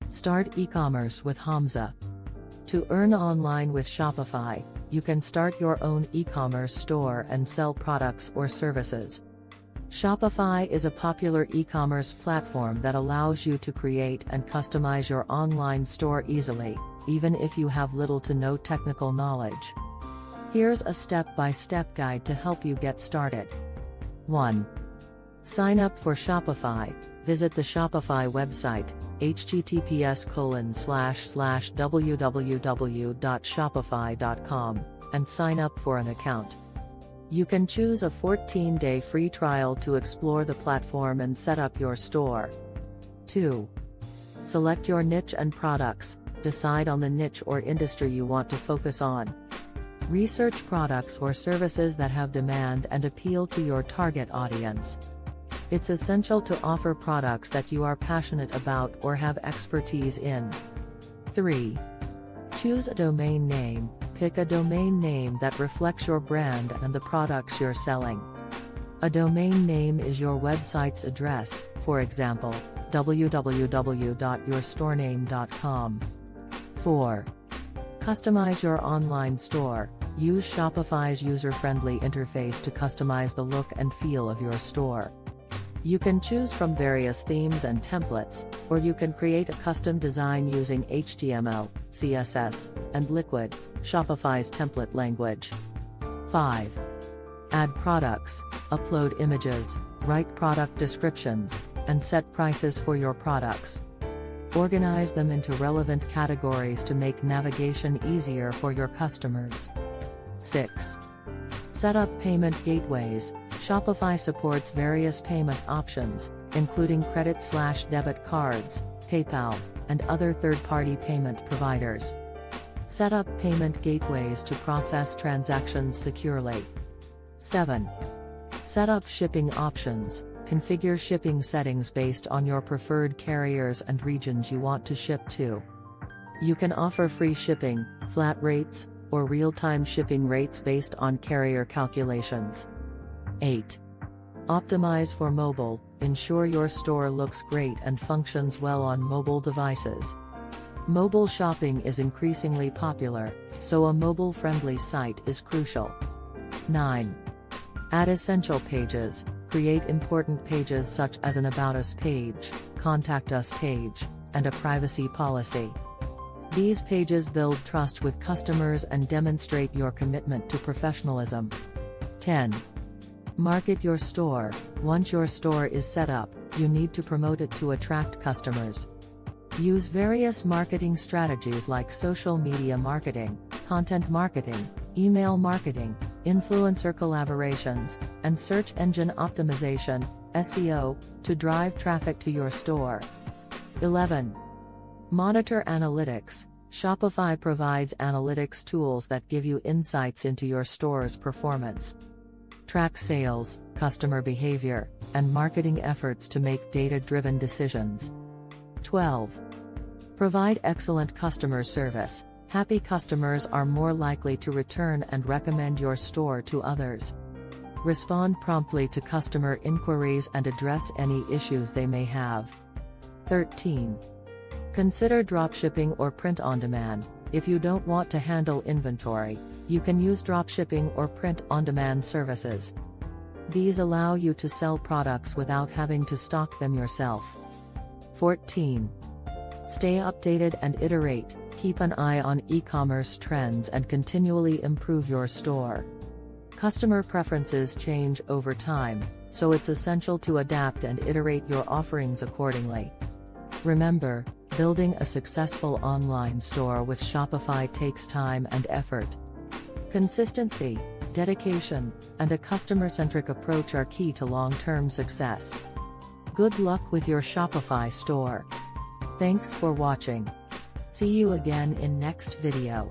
Start e-commerce with Hamza. To earn online with Shopify, you can start your own e-commerce store and sell products or services. Shopify is a popular e-commerce platform that allows you to create and customize your online store easily, even if you have little to no technical knowledge. Here's a step-by-step guide to help you get started. 1. Sign up for Shopify. Visit the Shopify website, https://www.shopify.com, and sign up for an account. You can choose a 14-day free trial to explore the platform and set up your store. 2. Select your niche and products. Decide on the niche or industry you want to focus on. Research products or services that have demand and appeal to your target audience. It's essential to offer products that you are passionate about or have expertise in. 3. Choose a domain name. Pick a domain name that reflects your brand and the products you're selling. A domain name is your website's address, for example, www.yourstorename.com. 4. Customize your online store. Use Shopify's user-friendly interface to customize the look and feel of your store. You can choose from various themes and templates, or you can create a custom design using HTML, CSS, and Liquid, Shopify's template language. 5. Add products, upload images, write product descriptions, and set prices for your products. Organize them into relevant categories to make navigation easier for your customers. 6. Set up payment gateways. Shopify supports various payment options, including credit/debit cards, PayPal, and other third-party payment providers. Set up payment gateways to process transactions securely. 7. Set up shipping options. Configure shipping settings based on your preferred carriers and regions you want to ship to. You can offer free shipping, flat rates, or real-time shipping rates based on carrier calculations. 8. Optimize for mobile. Ensure your store looks great and functions well on mobile devices. Mobile shopping is increasingly popular, so a mobile-friendly site is crucial. 9. Add essential pages. Create important pages such as an About Us page, Contact Us page, and a privacy policy. These pages build trust with customers and demonstrate your commitment to professionalism. 10. Market your store. Once your store is set up, you need to promote it to attract customers. Use various marketing strategies like social media marketing, content marketing, email marketing, influencer collaborations, and search engine optimization, SEO, to drive traffic to your store. 11. Monitor analytics. Shopify provides analytics tools that give you insights into your store's performance. Track sales, customer behavior, and marketing efforts to make data-driven decisions. 12. Provide excellent customer service. Happy customers are more likely to return and recommend your store to others. Respond promptly to customer inquiries and address any issues they may have. 13. Consider dropshipping or print on demand. If you don't want to handle inventory, you can use dropshipping or print on demand services. These allow you to sell products without having to stock them yourself. 14. Stay updated and iterate. Keep an eye on e-commerce trends and continually improve your store. Customer preferences change over time, so it's essential to adapt and iterate your offerings accordingly. Remember, building a successful online store with Shopify takes time and effort. Consistency, dedication, and a customer-centric approach are key to long-term success. Good luck with your Shopify store. Thanks for watching. See you again in next video.